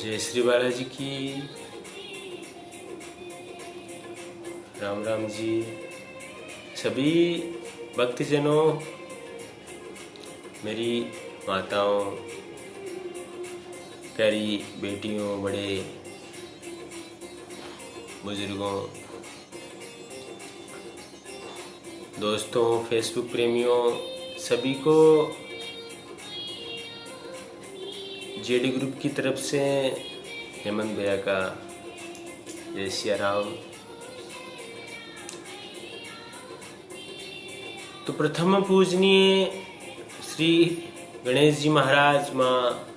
जय श्री बालाजी की। राम राम जी। सभी भक्तजनों, मेरी माताओं, प्यारी बेटियों, बड़े बुजुर्गों, दोस्तों, फेसबुक प्रेमियों, सभी को जेडी ग्रुप की तरफ से हेमंत भैया का जय सिया राम। तो प्रथम पूजनीय श्री गणेश जी महाराज, माँ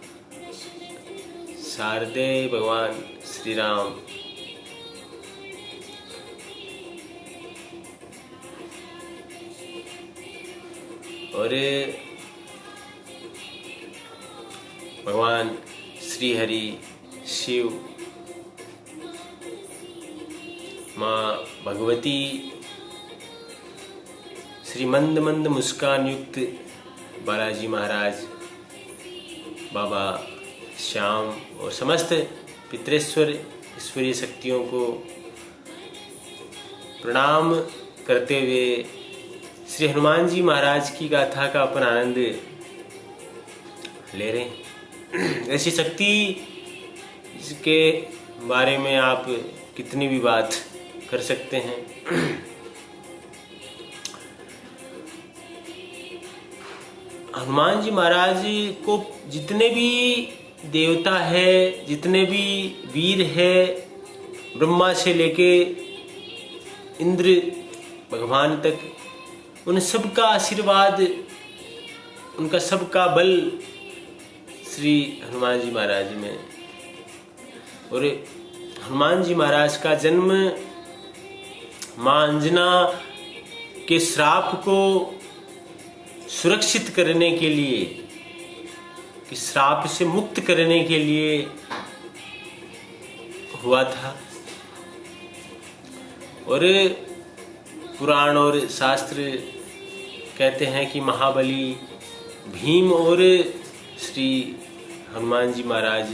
शारदे, भगवान श्री राम, और भगवान श्री हरि, शिव, माँ भगवती, श्री मंद मंद मुस्कान युक्त बालाजी महाराज, बाबा श्याम और समस्त पितरेश्वर ईश्वरीय शक्तियों को प्रणाम करते हुए श्री हनुमान जी महाराज की गाथा का अपन आनंद ले रहे हैं। ऐसी शक्ति जिसके बारे में आप कितनी भी बात कर सकते हैं। हनुमान जी महाराज को जितने भी देवता है, जितने भी वीर है, ब्रह्मा से लेके इंद्र भगवान तक, उन सबका आशीर्वाद, उनका सबका बल श्री हनुमान जी महाराज में। और हनुमान जी महाराज का जन्म मां अंजना के श्राप को सुरक्षित करने के लिए, कि श्राप से मुक्त करने के लिए हुआ था। और पुराण और शास्त्र कहते हैं कि महाबली भीम और श्री हनुमान जी महाराज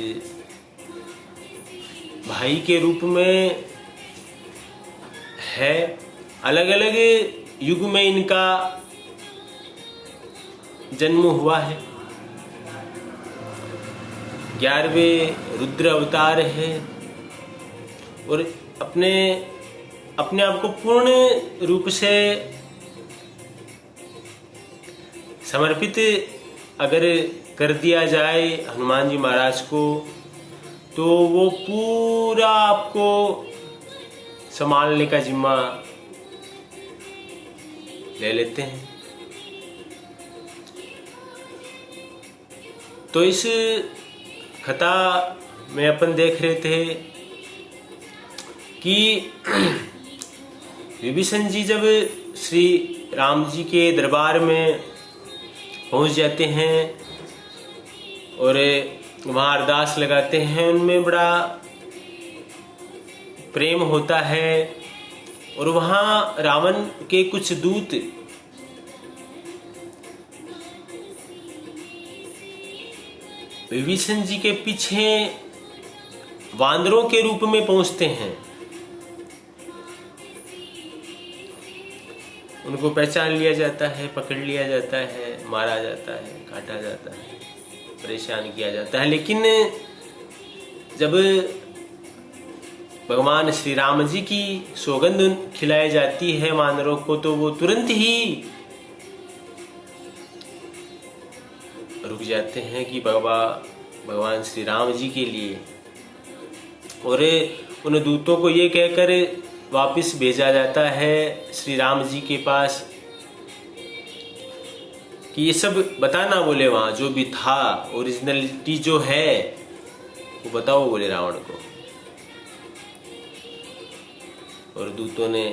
भाई के रूप में है। अलग अलग युग में इनका जन्म हुआ है। 11वें रुद्र अवतार है और अपने आप को पूर्ण रूप से समर्पित अगर कर दिया जाए हनुमान जी महाराज को, तो वो पूरा आपको संभालने का जिम्मा ले लेते हैं। तो इस कथा में अपन देख रहे थे कि विभीषण जी जब श्री राम जी के दरबार में पहुंच जाते हैं और वहाँ अरदास लगाते हैं, उनमें बड़ा प्रेम होता है। और वहाँ रावण के कुछ दूत विभीषण जी के पीछे वानरों के रूप में पहुंचते हैं। उनको पहचान लिया जाता है, पकड़ लिया जाता है, मारा जाता है, काटा जाता है, परेशान किया जाता है। लेकिन जब भगवान श्री राम जी की सौगंध खिलाई जाती है वानरों को, तो वो तुरंत ही रुक जाते हैं कि भगवान श्री राम जी के लिए। और उन दूतों को ये कहकर वापस भेजा जाता है श्री राम जी के पास कि ये सब बताना, बोले वहां जो भी था, ओरिजिनलिटी जो है वो बताओ, बोले रावण को। और दूतों ने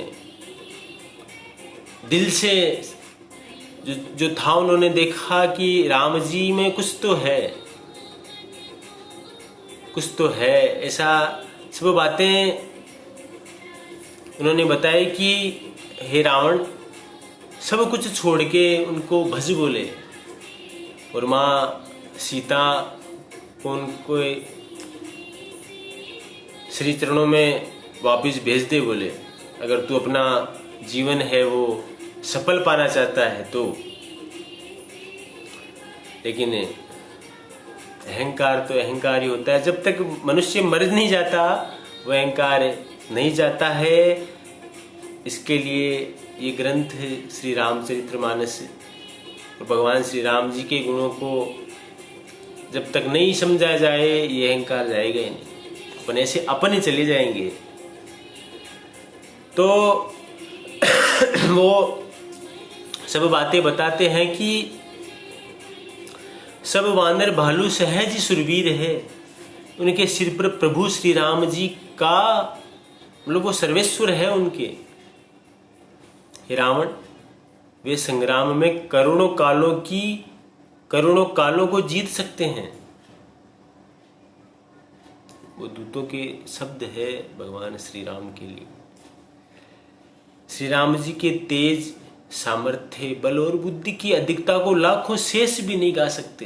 दिल से जो था, उन्होंने देखा कि राम जी में कुछ तो है, कुछ तो है। ऐसा सब बातें उन्होंने बताया कि हे रावण, सब कुछ छोड़ के उनको भज बोले। और माँ सीता को उनको श्री चरणों में वापिस भेज दे। बोले अगर तू अपना जीवन है वो सफल पाना चाहता है तो। लेकिन अहंकार तो अहंकार ही होता है। जब तक मनुष्य मर नहीं जाता वो अहंकार नहीं जाता है। इसके लिए ये ग्रंथ श्री रामचरितमानस और भगवान श्री राम जी के गुणों को जब तक नहीं समझा जाए ये अहंकार जाएगा ही नहीं। अपन ऐसे अपन ही चले जाएंगे। तो वो सब बातें बताते हैं कि सब वानर भालू सहज सुरवीर है। उनके सिर पर प्रभु श्री राम जी का मतलब वो सर्वेश्वर है उनके। हे रावण, वे संग्राम में करोड़ों कालों को जीत सकते हैं। वो दूतों के शब्द है भगवान श्री राम के लिए। श्री राम जी के तेज, सामर्थ्य, बल और बुद्धि की अधिकता को लाखों शेष भी नहीं गा सकते।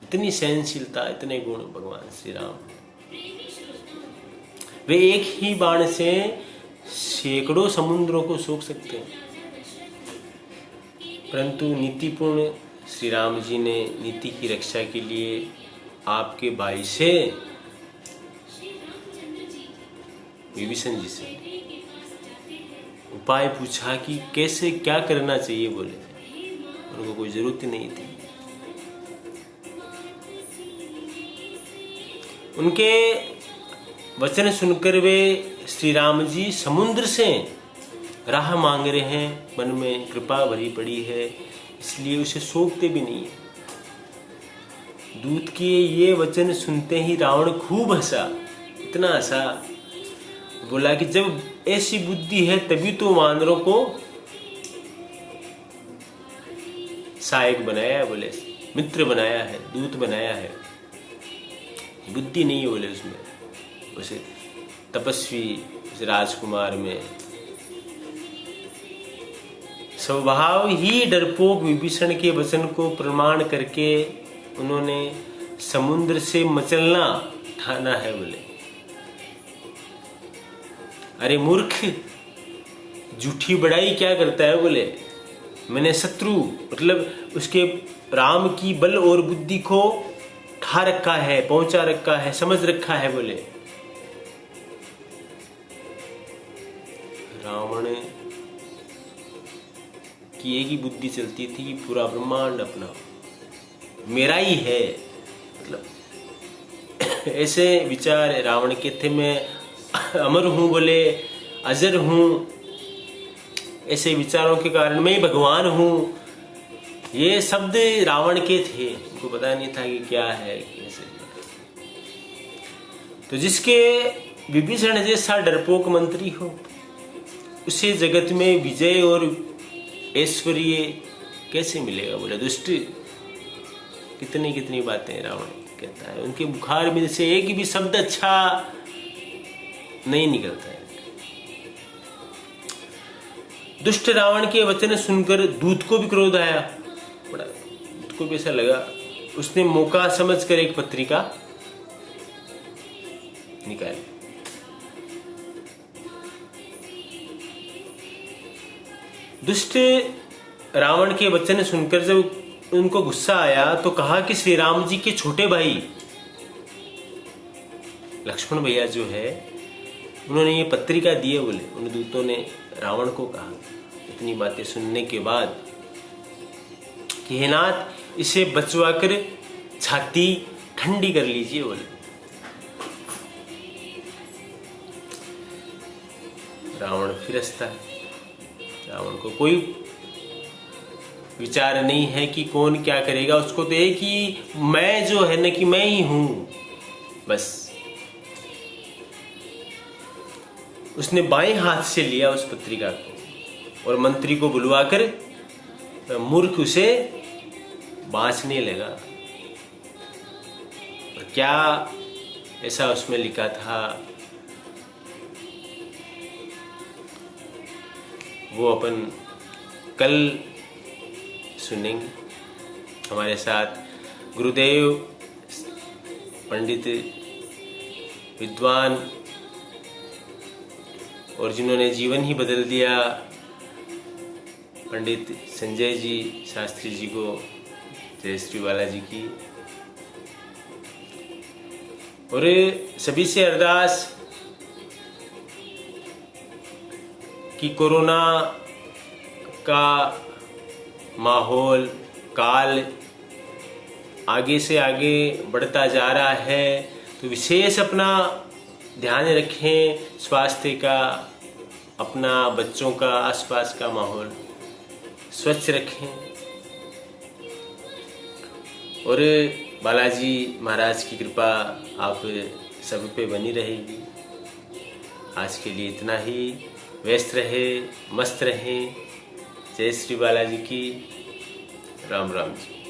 इतनी सहनशीलता, इतने गुण भगवान श्री राम। वे एक ही बाण से सैकड़ों समुद्रों को सोख सकते हैं। परंतु नीतिपूर्ण श्री राम जी ने नीति की रक्षा के लिए आपके भाई से, विभीषण जी से उपाय पूछा कि कैसे क्या करना चाहिए। बोले उनको कोई जरूरत नहीं थी। उनके वचन सुनकर वे श्री राम जी समुद्र से राह मांग रहे हैं। मन में कृपा भरी पड़ी है, इसलिए उसे सोखते भी नहीं है। दूत के ये वचन सुनते ही रावण खूब हंसा, इतना हंसा, बोला कि जब ऐसी बुद्धि है तभी तो वानरों को सहायक बनाया है। बोले मित्र बनाया है, दूत बनाया है। बुद्धि नहीं है बोले उसमें, उसे तपस्वी, उसे राजकुमार में। स्वभाव ही डरपोक विभीषण के वचन को प्रमाण करके उन्होंने समुद्र से मचलना ठाना है। बोले अरे मूर्ख, झूठी बड़ाई क्या करता है। बोले मैंने शत्रु मतलब उसके राम की बल और बुद्धि को ठा रखा है, पहुंचा रखा है, समझ रखा है। बोले रावण की एक ही बुद्धि चलती थी कि पूरा ब्रह्मांड अपना मेरा ही है। मतलब ऐसे विचार रावण के थे। मैं अमर हूं, बोले अजर हूं। ऐसे विचारों के कारण मैं भगवान हूं। ये शब्द रावण के थे। उनको पता नहीं था कि क्या है कैसे। तो जिसके विभीषण जैसा डरपोक मंत्री हो, उसे जगत में विजय और ऐश्वर्य कैसे मिलेगा। बोले दुष्ट, कितनी कितनी बातें रावण कहता है। उनके बुखार में से एक भी शब्द अच्छा नहीं निकलता है। दुष्ट रावण के वचन सुनकर दूत को भी क्रोध आया। बड़ा दूत को भी ऐसा लगा। उसने मौका समझकर एक पत्रिका निकाली। दुष्ट रावण के वचन सुनकर जब उनको गुस्सा आया तो कहा कि श्री राम जी के छोटे भाई लक्ष्मण भैया जो है, उन्होंने ये पत्रिका दी है। बोले उन दूतों ने रावण को कहा इतनी बातें सुनने के बाद कि हे नाथ, इसे बचवा कर छाती ठंडी कर लीजिए। बोले रावण फिर हंसता है। रावण को कोई विचार नहीं है कि कौन क्या करेगा। उसको तो एक ही मैं जो है ना कि मैं ही हूं बस। उसने बाएं हाथ से लिया उस पत्रिका को और मंत्री को बुलवाकर मूर्ख उसे बांचने लगा। और क्या ऐसा उसमें लिखा था वो अपन कल सुनेंगे। हमारे साथ गुरुदेव पंडित विद्वान और जिन्होंने जीवन ही बदल दिया, पंडित संजय जी शास्त्री जी को जय श्री बालाजी की। और सभी से अरदास कि कोरोना का माहौल काल आगे से आगे बढ़ता जा रहा है, तो विशेष अपना ध्यान रखें स्वास्थ्य का, अपना बच्चों का आसपास का माहौल स्वच्छ रखें। और बालाजी महाराज की कृपा आप सब पे बनी रहेगी। आज के लिए इतना ही। व्यस्त रहे, मस्त रहें। जय श्री बालाजी की। राम राम जी।